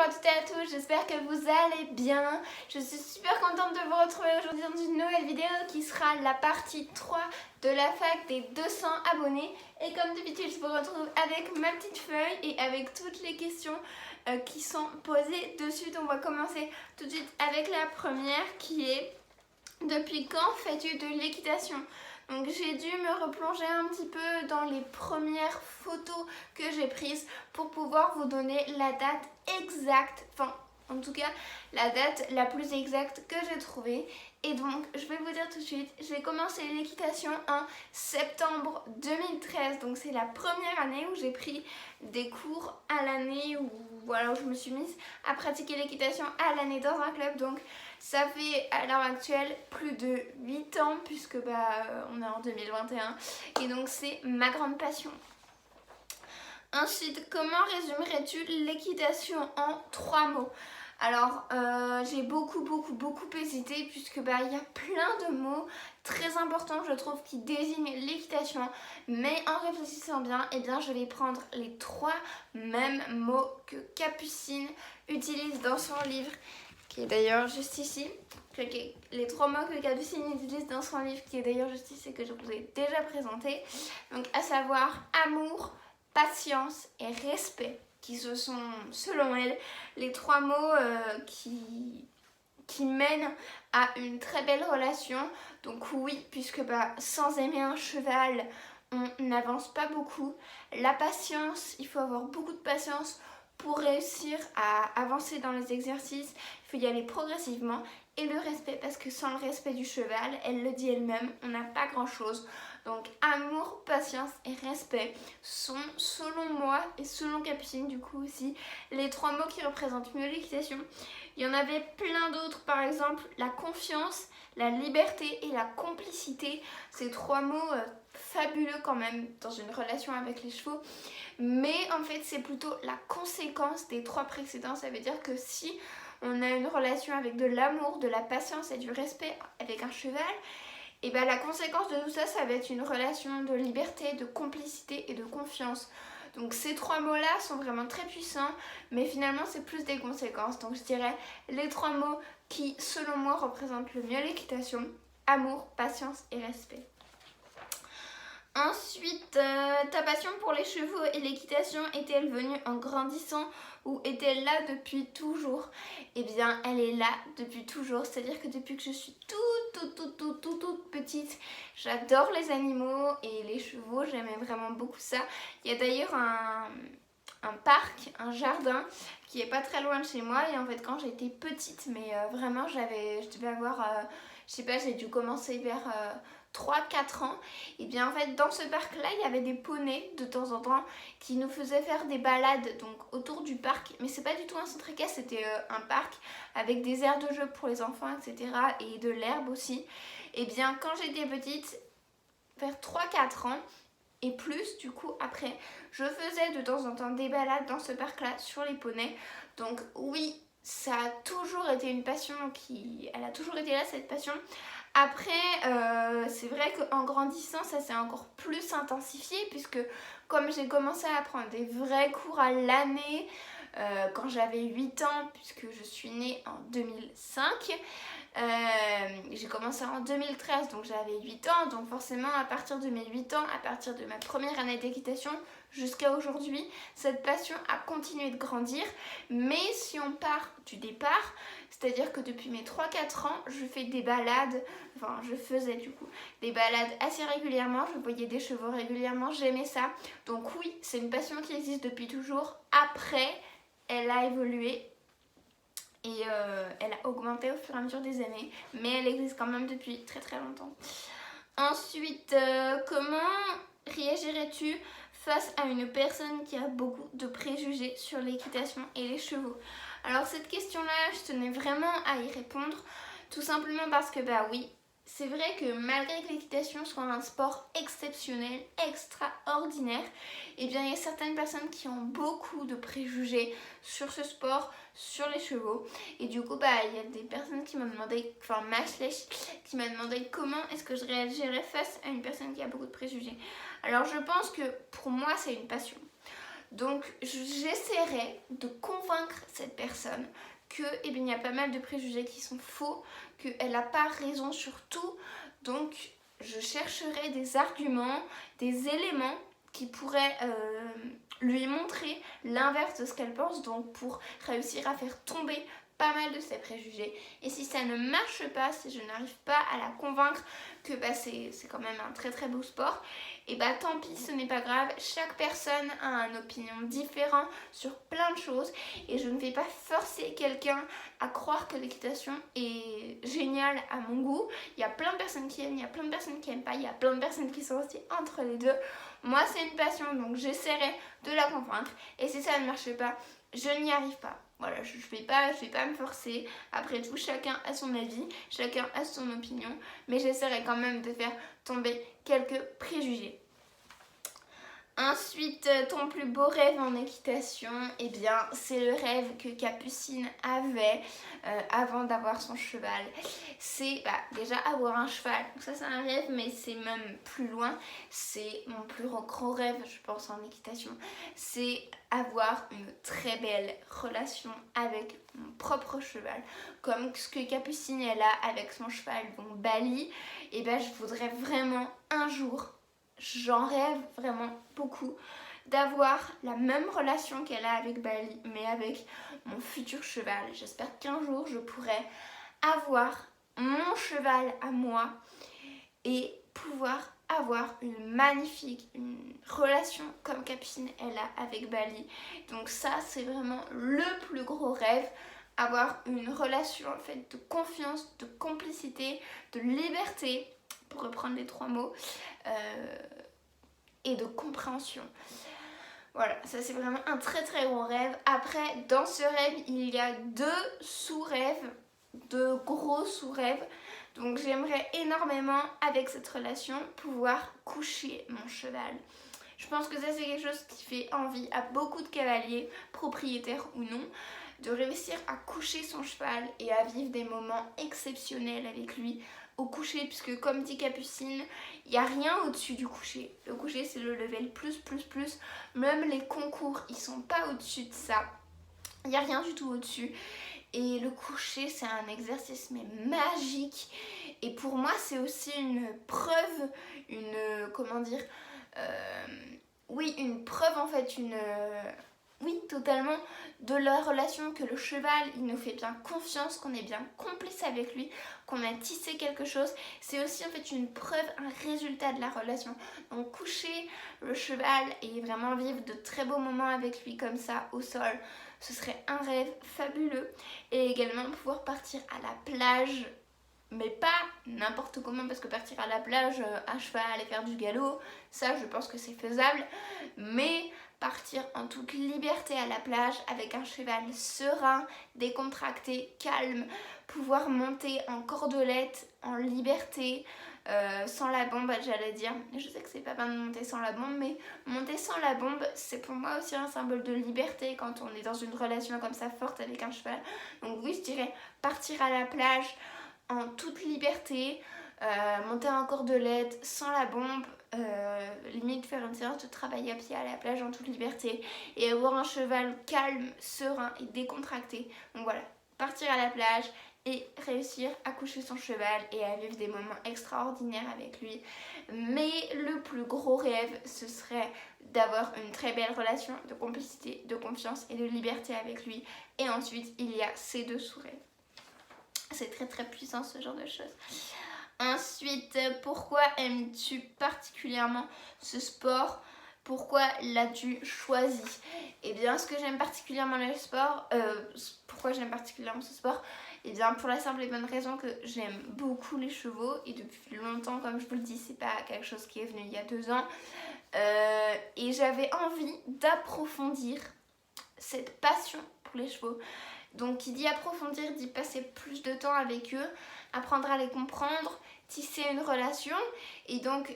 à toutes et à tous, j'espère que vous allez bien. Je suis super contente de vous retrouver aujourd'hui dans une nouvelle vidéo qui sera la partie 3 de la fac des 200 abonnés. Et comme d'habitude, je vous retrouve avec ma petite feuille et avec toutes les questions qui sont posées dessus. Donc on va commencer tout de suite avec la première qui est: depuis quand fais-tu de l'équitation? Donc j'ai dû me replonger un petit peu dans les premières photos que j'ai prises pour pouvoir vous donner la date exacte, enfin en tout cas la date la plus exacte que j'ai trouvée. Et donc je vais vous dire tout de suite, j'ai commencé l'équitation en septembre 2013, donc c'est la première année où j'ai pris des cours à l'année, où voilà, où je me suis mise à pratiquer l'équitation à l'année dans un club. Donc ça fait à l'heure actuelle plus de 8 ans puisque on est en 2021 et donc c'est ma grande passion. Ensuite, comment résumerais-tu l'équitation en 3 mots? Alors j'ai beaucoup hésité puisque il y a plein de mots très importants je trouve qui désignent l'équitation, mais en réfléchissant bien, je vais prendre les 3 mêmes mots que Capucine utilise dans son livre, qui est d'ailleurs juste ici. Les 3 mots que Capucine utilise dans son livre, qui est d'ailleurs juste ici, que je vous ai déjà présenté. Donc à savoir amour, patience et respect, qui ce sont selon elle les 3 mots qui mènent à une très belle relation. Donc oui, puisque sans aimer un cheval, on n'avance pas beaucoup. La patience, il faut avoir beaucoup de patience pour réussir à avancer dans les exercices, il faut y aller progressivement. Et le respect, parce que sans le respect du cheval, elle le dit elle-même, on n'a pas grand chose. Donc amour, patience et respect sont, selon moi et selon Capucine du coup aussi, les 3 mots qui représentent mieux l'équitation. Il y en avait plein d'autres, par exemple la confiance, la liberté et la complicité. Ces 3 mots fabuleux quand même dans une relation avec les chevaux. Mais en fait c'est plutôt la conséquence des 3 précédents. Ça veut dire que si on a une relation avec de l'amour, de la patience et du respect avec un cheval, et la conséquence de tout ça, ça va être une relation de liberté, de complicité et de confiance. Donc ces 3 mots-là sont vraiment très puissants, mais finalement c'est plus des conséquences. Donc je dirais les 3 mots qui, selon moi, représentent le mieux l'équitation: amour, patience et respect. Ensuite, ta passion pour les chevaux et l'équitation est-elle venue en grandissant ou est-elle là depuis toujours? Eh bien, elle est là depuis toujours, c'est-à-dire que depuis que je suis toute petite, j'adore les animaux et les chevaux, j'aimais vraiment beaucoup ça. Il y a d'ailleurs un parc, un jardin qui est pas très loin de chez moi, et en fait quand j'étais petite, mais vraiment je devais avoir, je sais pas, j'ai dû commencer vers 3-4 ans, et bien en fait dans ce parc là il y avait des poneys de temps en temps qui nous faisaient faire des balades donc autour du parc, mais c'est pas du tout un centre équestre, c'était un parc avec des aires de jeu pour les enfants, etc., et de l'herbe aussi. Et bien quand j'étais petite, vers 3-4 ans et plus du coup après, je faisais de temps en temps des balades dans ce parc là sur les poneys. Donc oui, ça a toujours été une passion elle a toujours été là, cette passion. Après, c'est vrai qu'en grandissant, ça s'est encore plus intensifié, puisque comme j'ai commencé à prendre des vrais cours à l'année quand j'avais 8 ans, puisque je suis née en 2005, j'ai commencé en 2013, donc j'avais 8 ans, donc forcément à partir de mes 8 ans, à partir de ma première année d'équitation jusqu'à aujourd'hui, cette passion a continué de grandir. Mais si on part du départ, c'est-à-dire que depuis mes 3-4 ans, je fais des balades, enfin je faisais du coup des balades assez régulièrement, je voyais des chevaux régulièrement, j'aimais ça. Donc oui, c'est une passion qui existe depuis toujours. Après, elle a évolué et elle a augmenté au fur et à mesure des années, mais elle existe quand même depuis très longtemps. Ensuite, comment réagirais-tu face à une personne qui a beaucoup de préjugés sur l'équitation et les chevaux? Alors cette question-là, je tenais vraiment à y répondre, tout simplement parce que oui, c'est vrai que malgré que l'équitation soit un sport exceptionnel, extraordinaire, eh bien il y a certaines personnes qui ont beaucoup de préjugés sur ce sport, sur les chevaux. Et du coup il y a des personnes qui m'ont demandé, enfin Mashlech, qui m'a demandé comment est-ce que je réagirais face à une personne qui a beaucoup de préjugés. Alors je pense que pour moi c'est une passion. Donc j'essaierai de convaincre cette personne que il y a pas mal de préjugés qui sont faux, qu'elle n'a pas raison sur tout. Donc je chercherai des arguments, des éléments qui pourraient lui montrer l'inverse de ce qu'elle pense, donc pour réussir à faire tomber pas mal de ses préjugés. Et si ça ne marche pas, si je n'arrive pas à la convaincre que c'est quand même un très très beau sport, et tant pis, ce n'est pas grave. Chaque personne a une opinion différente sur plein de choses et je ne vais pas forcer quelqu'un à croire que l'équitation est géniale à mon goût. Il y a plein de personnes qui aiment, il y a plein de personnes qui n'aiment pas, il y a plein de personnes qui sont aussi entre les deux. Moi c'est une passion, donc j'essaierai de la convaincre, et si ça ne marche pas, je n'y arrive pas. Voilà, je vais pas me forcer. Après tout, chacun a son avis, chacun a son opinion, mais j'essaierai quand même de faire tomber quelques préjugés. Ensuite, ton plus beau rêve en équitation, c'est le rêve que Capucine avait avant d'avoir son cheval. C'est déjà avoir un cheval. Donc ça c'est un rêve, mais c'est même plus loin. C'est mon plus gros rêve, je pense, en équitation. C'est avoir une très belle relation avec mon propre cheval. Comme ce que Capucine elle a avec son cheval, donc Bali. Je voudrais vraiment un jour, j'en rêve vraiment beaucoup, d'avoir la même relation qu'elle a avec Bali, mais avec mon futur cheval. J'espère qu'un jour je pourrai avoir mon cheval à moi et pouvoir avoir une relation comme Capucine elle a avec Bali. Donc ça c'est vraiment le plus gros rêve, avoir une relation faite de confiance, de complicité, de liberté, pour reprendre les 3 mots, et de compréhension. Voilà, ça c'est vraiment un très très gros rêve. Après, dans ce rêve, il y a 2 sous-rêves, 2 gros sous-rêves. Donc j'aimerais énormément, avec cette relation, pouvoir coucher mon cheval. Je pense que ça c'est quelque chose qui fait envie à beaucoup de cavaliers, propriétaires ou non, de réussir à coucher son cheval et à vivre des moments exceptionnels avec lui au coucher, puisque comme dit Capucine, il n'y a rien au-dessus du coucher. Le coucher c'est le level plus. Même les concours, ils sont pas au-dessus de ça. Il n'y a rien du tout au-dessus. Et le coucher c'est un exercice mais magique. Et pour moi c'est aussi une preuve, une preuve en fait, oui, totalement, de la relation, que le cheval, il nous fait bien confiance, qu'on est bien complice avec lui, qu'on a tissé quelque chose. C'est aussi en fait une preuve, un résultat de la relation. Donc coucher le cheval et vraiment vivre de très beaux moments avec lui comme ça au sol, ce serait un rêve fabuleux. Et également pouvoir partir à la plage, mais pas n'importe comment, parce que partir à la plage à cheval et faire du galop, ça je pense que c'est faisable, mais partir en toute liberté à la plage avec un cheval serein, décontracté, calme, pouvoir monter en cordelette, en liberté, sans la bombe, j'allais dire. Je sais que c'est pas bien de monter sans la bombe, mais monter sans la bombe, c'est pour moi aussi un symbole de liberté quand on est dans une relation comme ça forte avec un cheval. Donc oui, je dirais partir à la plage en toute liberté, monter en cordelette sans la bombe, limite faire une séance de travail à pied à la plage en toute liberté et avoir un cheval calme, serein et décontracté. Donc voilà, partir à la plage et réussir à coucher son cheval et à vivre des moments extraordinaires avec lui. Mais le plus gros rêve, ce serait d'avoir une très belle relation de complicité, de confiance et de liberté avec lui. Et ensuite, il y a ces 2 sous-rêves. C'est très très puissant ce genre de choses. Ensuite, pourquoi aimes-tu particulièrement ce sport? Pourquoi l'as-tu choisi? Ce que j'aime particulièrement le sport, pourquoi j'aime particulièrement ce sport? Pour la simple et bonne raison que j'aime beaucoup les chevaux, et depuis longtemps, comme je vous le dis, c'est pas quelque chose qui est venu il y a 2 ans, et j'avais envie d'approfondir cette passion pour les chevaux. Donc qui dit approfondir dit passer plus de temps avec eux, apprendre à les comprendre, tisser une relation. Et donc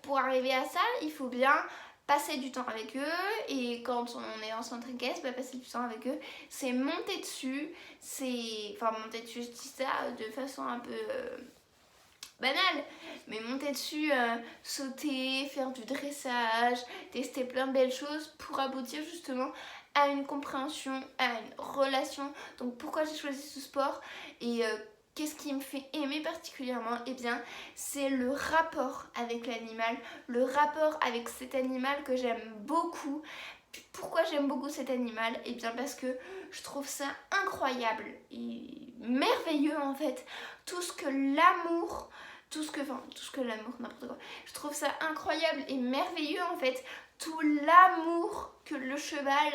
pour arriver à ça, il faut bien passer du temps avec eux. Et quand on est en centre équestre, passer du temps avec eux, c'est monter dessus. Monter dessus, je dis ça de façon un peu banal, mais monter dessus, sauter, faire du dressage, tester plein de belles choses pour aboutir justement à une compréhension, à une relation. Donc pourquoi j'ai choisi ce sport et qu'est-ce qui me fait aimer particulièrement? Eh bien, c'est le rapport avec l'animal, le rapport avec cet animal que j'aime beaucoup. Pourquoi j'aime beaucoup cet animal? Eh bien parce que je trouve ça incroyable et merveilleux en fait. Tout ce que l'amour, n'importe quoi. Je trouve ça incroyable et merveilleux en fait. Tout l'amour que le cheval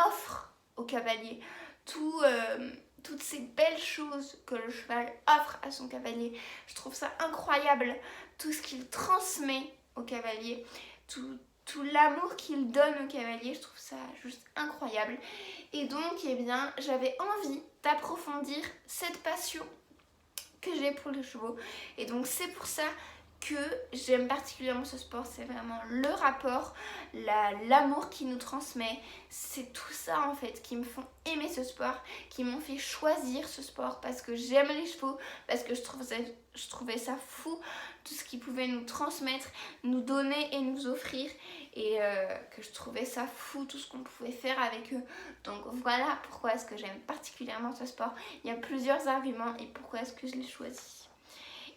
offre au cavalier. Toutes ces belles choses que le cheval offre à son cavalier. Je trouve ça incroyable. Tout ce qu'il transmet au cavalier. Tout l'amour qu'il donne au cavalier, je trouve ça juste incroyable. Et donc, eh bien, j'avais envie d'approfondir cette passion que j'ai pour les chevaux. Et donc, c'est pour ça que j'aime particulièrement ce sport. C'est vraiment le rapport, l'amour qu'il nous transmet. C'est tout ça en fait qui me font aimer ce sport, qui m'ont fait choisir ce sport parce que j'aime les chevaux, parce que je trouvais ça fou tout ce qu'ils pouvaient nous transmettre, nous donner et nous offrir, et que je trouvais ça fou tout ce qu'on pouvait faire avec eux. Donc voilà pourquoi est-ce que j'aime particulièrement ce sport. Il y a plusieurs arguments et pourquoi est-ce que je l'ai choisi.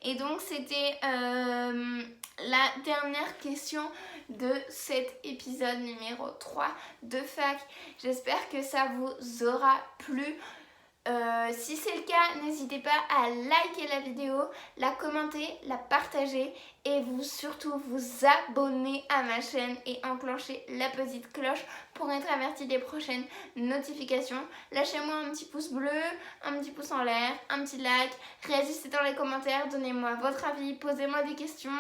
Et donc c'était la dernière question de cet épisode numéro 3 de Fac. J'espère que ça vous aura plu. Si c'est le cas, n'hésitez pas à liker la vidéo, la commenter, la partager et surtout vous abonner à ma chaîne et enclencher la petite cloche pour être averti des prochaines notifications. Lâchez-moi un petit pouce bleu, un petit pouce en l'air, un petit like, réagissez dans les commentaires, donnez-moi votre avis, posez-moi des questions.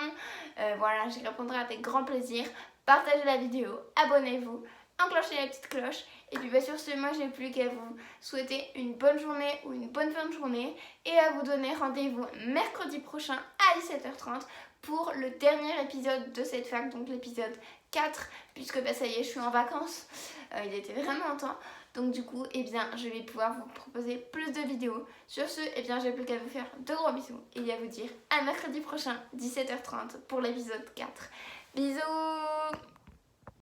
Voilà, j'y répondrai avec grand plaisir. Partagez la vidéo, abonnez-vous, enclenchez la petite cloche. Et puis sur ce, moi j'ai plus qu'à vous souhaiter une bonne journée ou une bonne fin de journée et à vous donner rendez-vous mercredi prochain à 17h30 pour le dernier épisode de cette fac, donc l'épisode 4, puisque ça y est, je suis en vacances. Il était vraiment temps. Donc du coup, eh bien, je vais pouvoir vous proposer plus de vidéos. Sur ce, eh bien, j'ai plus qu'à vous faire de gros bisous et à vous dire à mercredi prochain, 17h30 pour l'épisode 4. Bisous!